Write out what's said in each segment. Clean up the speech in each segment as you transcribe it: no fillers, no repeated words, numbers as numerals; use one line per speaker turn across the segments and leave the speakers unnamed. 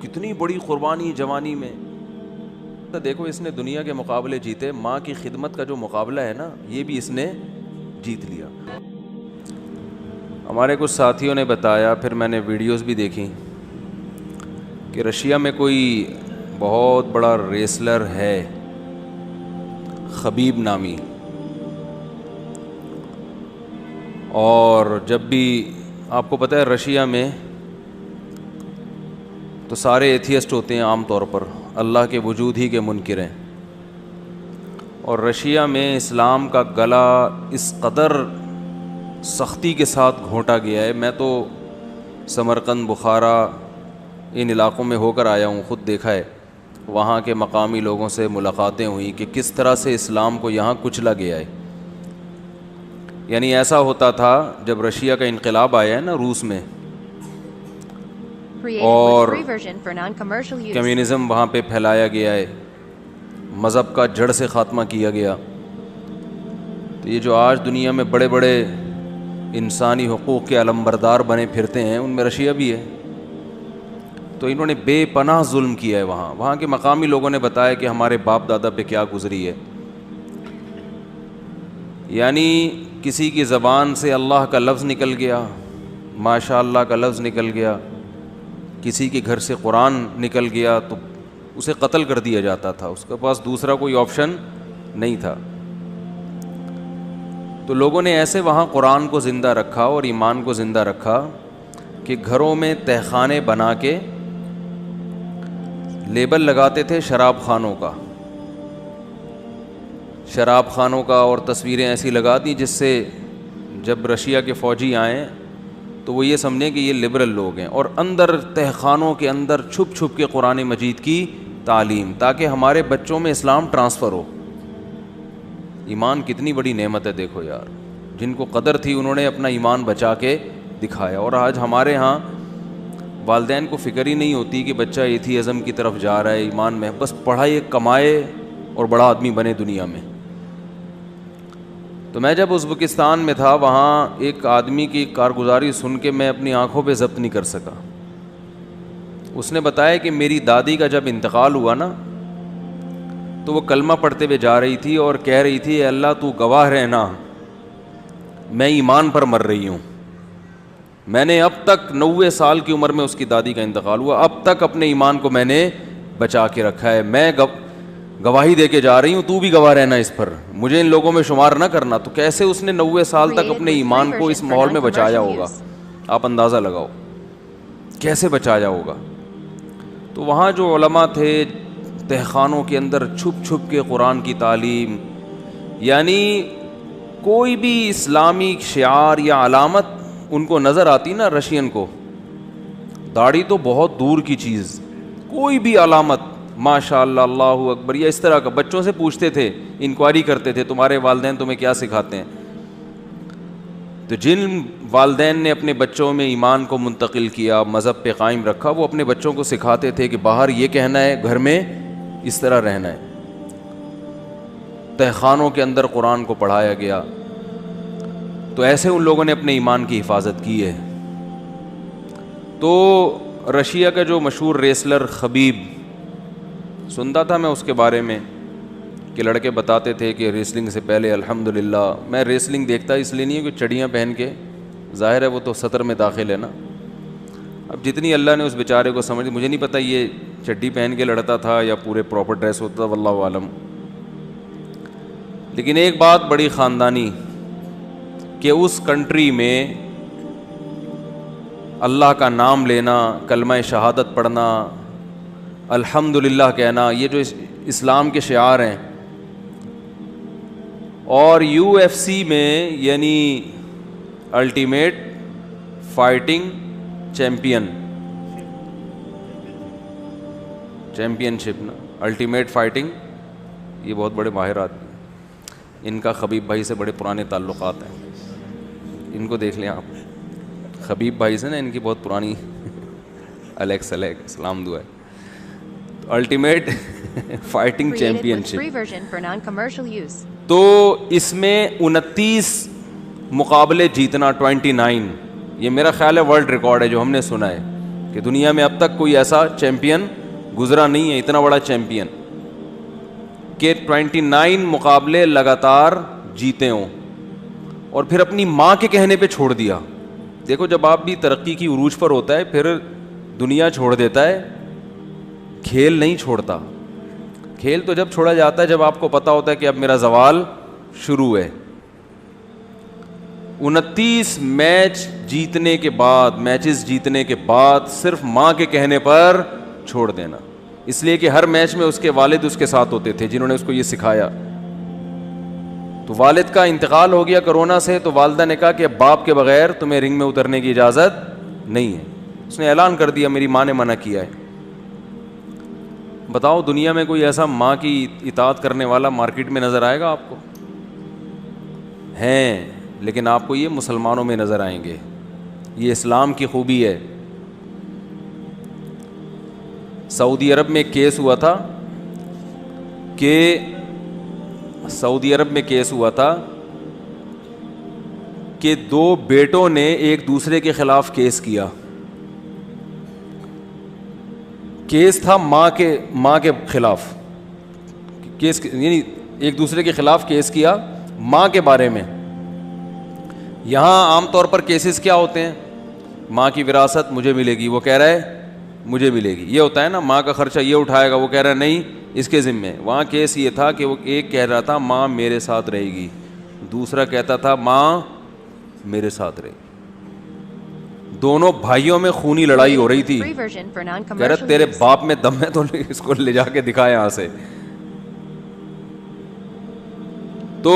کتنی بڑی قربانی جوانی میں. تو دیکھو اس نے دنیا کے مقابلے جیتے, ماں کی خدمت کا جو مقابلہ ہے نا یہ بھی اس نے جیت لیا. ہمارے کچھ ساتھیوں نے بتایا, پھر میں نے ویڈیوز بھی دیکھی کہ رشیا میں کوئی بہت بڑا ریسلر ہے خبیب نامی, اور جب بھی آپ کو پتہ ہے رشیا میں تو سارے ایتھیسٹ ہوتے ہیں عام طور پر, اللہ کے وجود ہی کے منکر ہیں, اور رشیا میں اسلام کا گلا اس قدر سختی کے ساتھ گھونٹا گیا ہے. میں تو سمرقند, بخارا ان علاقوں میں ہو کر آیا ہوں, خود دیکھا ہے, وہاں کے مقامی لوگوں سے ملاقاتیں ہوئیں کہ کس طرح سے اسلام کو یہاں کچلا گیا ہے. یعنی ایسا ہوتا تھا جب رشیا کا انقلاب آیا ہے نا روس میں, اور کمیونزم وہاں پہ پھیلایا گیا ہے, مذہب کا جڑ سے خاتمہ کیا گیا, تو یہ جو آج دنیا میں بڑے بڑے انسانی حقوق کے علمبردار بنے پھرتے ہیں ان میں رشیا بھی ہے. تو انہوں نے بے پناہ ظلم کیا ہے وہاں کے مقامی لوگوں نے بتایا کہ ہمارے باپ دادا پہ کیا گزری ہے. یعنی کسی کی زبان سے اللہ کا لفظ نکل گیا, ماشاء اللہ کا لفظ نکل گیا, کسی کے گھر سے قرآن نکل گیا تو اسے قتل کر دیا جاتا تھا, اس کے پاس دوسرا کوئی آپشن نہیں تھا. تو لوگوں نے ایسے وہاں قرآن کو زندہ رکھا اور ایمان کو زندہ رکھا کہ گھروں میں تہخانے بنا کے لیبل لگاتے تھے شراب خانوں کا اور تصویریں ایسی لگا دی جس سے جب رشیا کے فوجی آئیں تو وہ یہ سمجھیں کہ یہ لبرل لوگ ہیں, اور اندر تہخانوں کے اندر چھپ چھپ کے قرآن مجید کی تعلیم, تاکہ ہمارے بچوں میں اسلام ٹرانسفر ہو. ایمان کتنی بڑی نعمت ہے دیکھو یار, جن کو قدر تھی انہوں نے اپنا ایمان بچا کے دکھایا. اور آج ہمارے ہاں والدین کو فکر ہی نہیں ہوتی کہ بچہ ایتھیزم کی طرف جا رہا ہے, ایمان میں بس پڑھائے, کمائے اور بڑا آدمی بنے دنیا میں. تو میں جب ازبکستان میں تھا وہاں ایک آدمی کی کارگزاری سن کے میں اپنی آنکھوں پہ ضبط نہیں کر سکا. اس نے بتایا کہ میری دادی کا جب انتقال ہوا نا تو وہ کلمہ پڑھتے ہوئے جا رہی تھی اور کہہ رہی تھی, اے اللہ تو گواہ رہنا میں ایمان پر مر رہی ہوں. میں نے اب تک 90 سال کی عمر میں اس کی دادی کا انتقال ہوا, اب تک اپنے ایمان کو میں نے بچا کے رکھا ہے, میں گواہی دے کے جا رہی ہوں, تو بھی گواہ رہنا اس پر, مجھے ان لوگوں میں شمار نہ کرنا. تو کیسے اس نے 90 سال تک اپنے ایمان کو اس ماحول میں بچایا ہوگا, آپ اندازہ لگاؤ کیسے بچایا ہوگا. تو وہاں جو علماء تھے تہخانوں کے اندر چھپ چھپ کے قرآن کی تعلیم, یعنی کوئی بھی اسلامی شعار یا علامت ان کو نظر آتی نا, رشین کو داڑھی تو بہت دور کی چیز, کوئی بھی علامت ماشاء اللہ اللہ اکبر یا اس طرح کا, بچوں سے پوچھتے تھے, انکوائری کرتے تھے تمہارے والدین تمہیں کیا سکھاتے ہیں. تو جن والدین نے اپنے بچوں میں ایمان کو منتقل کیا, مذہب پہ قائم رکھا, وہ اپنے بچوں کو سکھاتے تھے کہ باہر یہ کہنا ہے, گھر میں اس طرح رہنا ہے. تہخانوں کے اندر قرآن کو پڑھایا گیا. تو ایسے ان لوگوں نے اپنے ایمان کی حفاظت کی ہے. تو رشیا کا جو مشہور ریسلر خبیب, سنتا تھا میں اس کے بارے میں کہ لڑکے بتاتے تھے کہ ریسلنگ سے پہلے الحمدللہ, میں ریسلنگ دیکھتا اس لیے نہیں ہے کہ چڑیاں پہن کے, ظاہر ہے وہ تو سطر میں داخل ہے نا. اب جتنی اللہ نے اس بیچارے کو سمجھ, مجھے نہیں پتہ یہ چڈی پہن کے لڑتا تھا یا پورے پراپر ڈریس ہوتا تھا, واللہ عالم. لیکن ایک بات بڑی خاندانی کہ اس کنٹری میں اللہ کا نام لینا, کلمہ شہادت پڑھنا, الحمدللہ کہنا, یہ جو اسلام کے شعار ہیں. اور UFC میں یعنی الٹیمیٹ فائٹنگ چیمپئن شپ نا, الٹیمیٹ فائٹنگ, یہ بہت بڑے ماہر آدمی, ان کا خبیب بھائی سے بڑے پرانے تعلقات ہیں. ان کو دیکھ لیں آپ, خبیب بھائی سے نا ان کی بہت پرانی الیکس سلام دعا ہے. الٹیمیٹ فائٹنگ چیمپئن شپ, تو اس میں 29 مقابلے جیتنا, 29, یہ میرا خیال ہے ورلڈ ریکارڈ ہے جو ہم نے سنا ہے کہ دنیا میں اب تک کوئی ایسا چیمپئن گزرا نہیں ہے, اتنا بڑا چیمپئن کہ 29 مقابلے لگاتار جیتے ہوں, اور پھر اپنی ماں کے کہنے پہ چھوڑ دیا. دیکھو جب آپ بھی ترقی کی عروج پر ہوتا ہے پھر دنیا چھوڑ دیتا ہے, کھیل نہیں چھوڑتا. کھیل تو جب چھوڑا جاتا ہے جب آپ کو پتا ہوتا ہے کہ اب میرا زوال شروع ہے. 29 میچز جیتنے کے بعد صرف ماں کے کہنے پر چھوڑ دینا, اس لیے کہ ہر میچ میں اس کے والد اس کے ساتھ ہوتے تھے جنہوں نے اس کو یہ سکھایا. تو والد کا انتقال ہو گیا کرونا سے, تو والدہ نے کہا کہ اب باپ کے بغیر تمہیں رنگ میں اترنے کی اجازت نہیں ہے. اس نے اعلان کر دیا میری ماں نے منع کیا ہے. بتاؤ دنیا میں کوئی ایسا ماں کی اطاعت کرنے والا مارکیٹ میں نظر آئے گا آپ کو؟ ہیں, لیکن آپ کو یہ مسلمانوں میں نظر آئیں گے. یہ اسلام کی خوبی ہے. سعودی عرب میں کیس ہوا تھا کہ 2 بیٹوں نے ایک دوسرے کے خلاف کیس کیا. کیس تھا ماں کے خلاف, کیس یعنی ایک دوسرے کے خلاف کیس کیا ماں کے بارے میں. یہاں عام طور پر کیسز کیا ہوتے ہیں؟ ماں کی وراثت مجھے ملے گی, وہ کہہ رہا ہے مجھے ملے گی. یہ ہوتا ہے نا, ماں کا خرچہ یہ اٹھائے گا, وہ کہہ رہا ہے نہیں اس کے ذمے. وہاں کیس یہ تھا کہ وہ ایک کہہ رہا تھا ماں میرے ساتھ رہے گی, دوسرا کہتا تھا ماں میرے ساتھ رہے گی. دونوں بھائیوں میں خونی لڑائی ہو رہی تھی. کہہ رہا تیرے باپ میں دم ہے تو اس کو لے جا کے دکھا یہاں سے. تو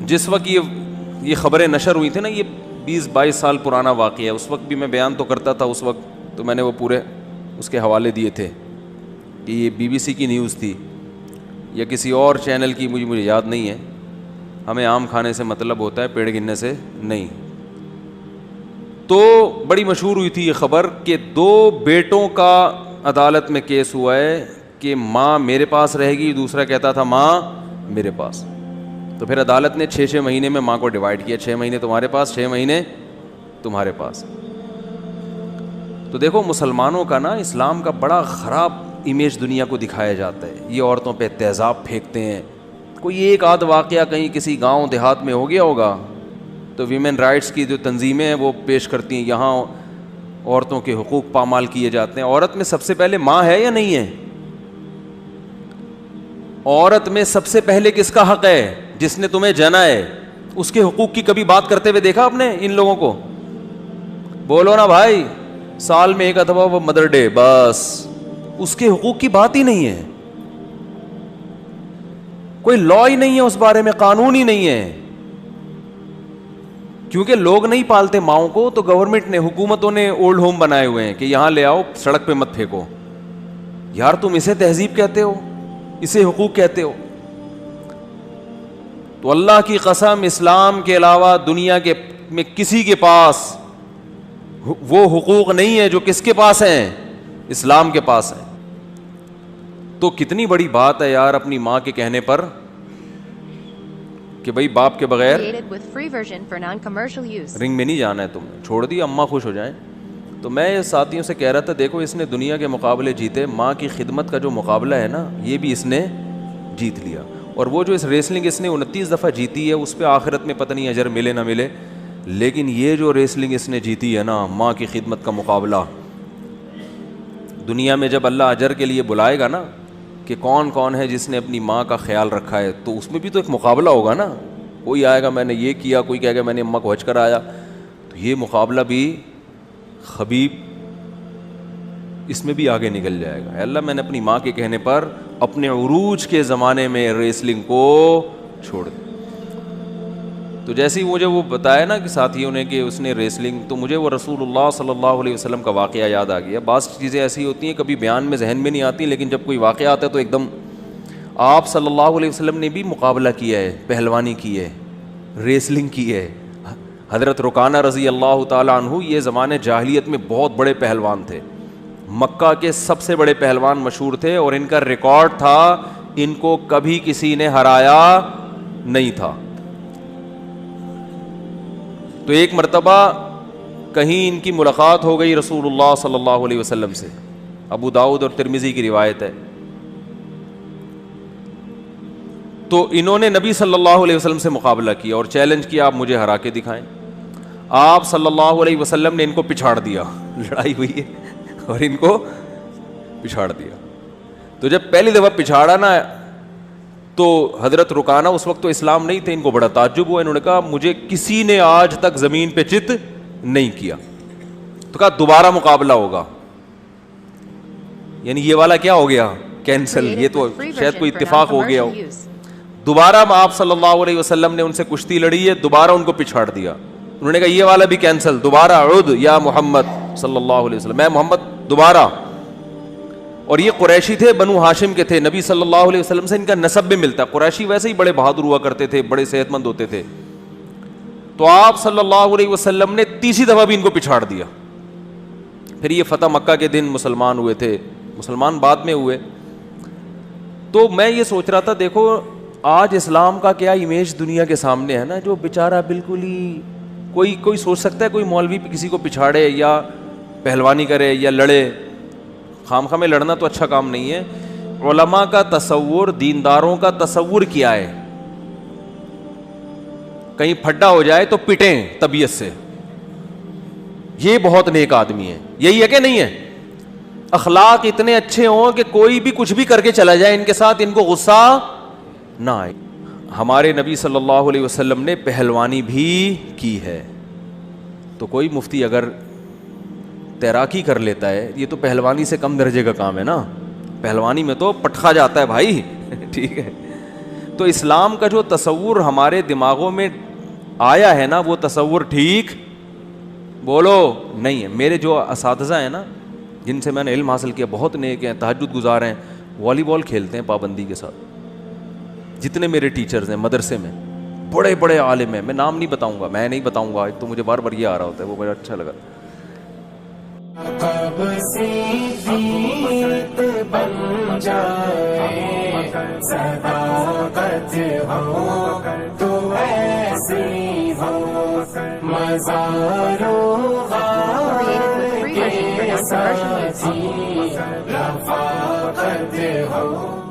جس وقت یہ خبریں نشر ہوئی تھی نا, یہ 20-22 سال پرانا واقعہ ہے. اس وقت بھی میں بیان تو کرتا تھا, اس وقت تو میں نے وہ پورے اس کے حوالے دیے تھے کہ یہ BBC کی نیوز تھی یا کسی اور چینل کی, مجھے یاد نہیں ہے. ہمیں آم کھانے سے مطلب ہوتا ہے, پیڑ گننے سے نہیں. تو بڑی مشہور ہوئی تھی یہ خبر کہ 2 بیٹوں کا عدالت میں کیس ہوا ہے کہ ماں میرے پاس رہے گی, دوسرا کہتا تھا ماں میرے پاس. تو پھر عدالت نے 6 مہینے میں ماں کو ڈیوائیڈ کیا, 6 مہینے تمہارے پاس, 6 مہینے تمہارے پاس. تو دیکھو مسلمانوں کا نا اسلام کا بڑا خراب امیج دنیا کو دکھایا جاتا ہے. یہ عورتوں پہ تیزاب پھینکتے ہیں. کوئی ایک آدھ واقعہ کہیں کسی گاؤں دیہات میں ہو گیا ہوگا تو ویمن رائٹس کی جو تنظیمیں ہیں وہ پیش کرتی ہیں یہاں عورتوں کے حقوق پامال کیے جاتے ہیں. عورت میں سب سے پہلے ماں ہے یا نہیں ہے؟ عورت میں سب سے پہلے کس کا حق ہے؟ جس نے تمہیں جنا ہے. اس کے حقوق کی کبھی بات کرتے ہوئے دیکھا آپ نے ان لوگوں کو؟ بولو نا بھائی, سال میں ایک دفعہ وہ مدر ڈے, بس اس کے حقوق کی بات ہی نہیں ہے. کوئی لا ہی نہیں ہے اس بارے میں, قانون ہی نہیں ہے. کیونکہ لوگ نہیں پالتے ماؤں کو, تو گورنمنٹ نے, حکومتوں نے اولڈ ہوم بنائے ہوئے ہیں کہ یہاں لے آؤ, سڑک پہ مت پھینکو. یار تم اسے تہذیب کہتے ہو, اسے حقوق کہتے ہو؟ تو اللہ کی قسم اسلام کے علاوہ دنیا کے میں کسی کے پاس وہ حقوق نہیں ہے جو کس کے پاس ہیں؟ اسلام کے پاس ہیں. تو کتنی بڑی بات ہے یار اپنی ماں کے کہنے پر کہ بھائی باپ کے بغیر رنگ میں نہیں جانا ہے, تم نے چھوڑ دی, اماں خوش ہو جائیں. تو میں ساتھیوں سے کہہ رہا تھا دیکھو اس نے دنیا کے مقابلے جیتے, ماں کی خدمت کا جو مقابلہ ہے نا یہ بھی اس نے جیت لیا. اور وہ جو اس ریسلنگ اس نے 29 دفعہ جیتی ہے اس پہ آخرت میں پتہ نہیں اجر ملے نہ ملے, لیکن یہ جو ریسلنگ اس نے جیتی ہے نا, ماں کی خدمت کا مقابلہ, دنیا میں جب اللہ اجر کے لیے بلائے گا نا کہ کون کون ہے جس نے اپنی ماں کا خیال رکھا ہے, تو اس میں بھی تو ایک مقابلہ ہوگا نا. کوئی آئے گا میں نے یہ کیا, کوئی کہے گا میں نے اماں کو حج کرایا. تو یہ مقابلہ بھی خبیب اس میں بھی آگے نکل جائے گا. اے اللہ میں نے اپنی ماں کے کہنے پر اپنے عروج کے زمانے میں ریسلنگ کو چھوڑ دیا. تو جیسے ہی مجھے وہ بتایا نا کہ ساتھیوں نے کہ اس نے ریسلنگ, تو مجھے وہ رسول اللہ صلی اللہ علیہ وسلم کا واقعہ یاد آ گیا. بعض چیزیں ایسی ہوتی ہیں کبھی بیان میں ذہن میں نہیں آتی, لیکن جب کوئی واقعہ آتا ہے تو ایک دم. آپ صلی اللہ علیہ وسلم نے بھی مقابلہ کیا ہے, پہلوانی کی ہے, ریسلنگ کی ہے. حضرت رکانہ رضی اللہ تعالیٰ عنہ یہ زمانے جاہلیت میں بہت بڑے پہلوان تھے, مکہ کے سب سے بڑے پہلوان مشہور تھے, اور ان کا ریکارڈ تھا ان کو کبھی کسی نے ہرایا نہیں تھا. تو ایک مرتبہ کہیں ان کی ملاقات ہو گئی رسول اللہ صلی اللہ علیہ وسلم سے. ابو داؤد اور ترمذی کی روایت ہے. تو انہوں نے نبی صلی اللہ علیہ وسلم سے مقابلہ کیا اور چیلنج کیا آپ مجھے ہرا کے دکھائیں. آپ صلی اللہ علیہ وسلم نے ان کو پچھاڑ دیا, لڑائی ہوئی ہے اور ان کو پچھاڑ دیا. تو جب پہلی دفعہ پچھاڑا نا تو حضرت رکانہ اس وقت تو اسلام نہیں تھے, ان کو بڑا تعجب ہوا. انہوں نے کہا مجھے کسی نے آج تک زمین پہ چت نہیں کیا. تو کہا دوبارہ مقابلہ ہوگا. یعنی یہ والا کیا ہو گیا, کینسل, یہ تو شاید کوئی اتفاق ہو گیا ہو. دوبارہ آپ صلی اللہ علیہ وسلم نے ان سے کشتی لڑی ہے, دوبارہ ان کو پچھاڑ دیا. انہوں نے کہا یہ والا بھی کینسل, دوبارہ عد یا محمد صلی اللہ علیہ وسلم, میں محمد دوبارہ. اور یہ قریشی تھے, بنو ہاشم کے تھے, نبی صلی اللہ علیہ وسلم سے ان کا نسب بھی ملتا ہے. قریشی ویسے ہی بڑے بہادر ہوا کرتے تھے, بڑے صحت مند ہوتے تھے. تو آپ صلی اللہ علیہ وسلم نے تیسری دفعہ بھی ان کو پچھاڑ دیا. پھر یہ فتح مکہ کے دن مسلمان ہوئے تھے, مسلمان بعد میں ہوئے. تو میں یہ سوچ رہا تھا, دیکھو آج اسلام کا کیا امیج دنیا کے سامنے ہے نا, جو بیچارہ بالکل ہی کوئی سوچ سکتا ہے کوئی مولوی کسی کو پچھاڑے یا پہلوانی کرے یا لڑے. خام میں لڑنا تو اچھا کام نہیں ہے. علماء کا تصور, دینداروں کا تصور کیا ہے, کہیں پھڈا ہو جائے تو پٹیں طبیعت سے, یہ بہت نیک آدمی ہے. یہی ہے کہ نہیں ہے؟ اخلاق اتنے اچھے ہوں کہ کوئی بھی کچھ بھی کر کے چلا جائے ان کے ساتھ, ان کو غصہ نہ آئے. ہمارے نبی صلی اللہ علیہ وسلم نے پہلوانی بھی کی ہے. تو کوئی مفتی اگر تیراکی کر لیتا ہے, یہ تو پہلوانی سے کم درجے کا کام ہے نا. پہلوانی میں تو پٹخا جاتا ہے بھائی ٹھیک ہے. تو اسلام کا جو تصور ہمارے دماغوں میں آیا ہے نا, وہ تصور ٹھیک بولو نہیں ہے. میرے جو اساتذہ ہیں نا, جن سے میں نے علم حاصل کیا, بہت نیک ہیں, تہجد گزار ہیں, والی بال کھیلتے ہیں پابندی کے ساتھ. جتنے میرے ٹیچرز ہیں مدرسے میں, بڑے بڑے عالم ہیں. میں نام نہیں بتاؤں گا, میں نہیں بتاؤں گا, ایک تو مجھے بار بار یہ آ رہا ہوتا ہے, وہ بڑا اچھا لگا.
کب سے جیت بن جائے صداقت ہو تو ایسی ہو, مزاروں غار کے ساتھی رفاقت ہو.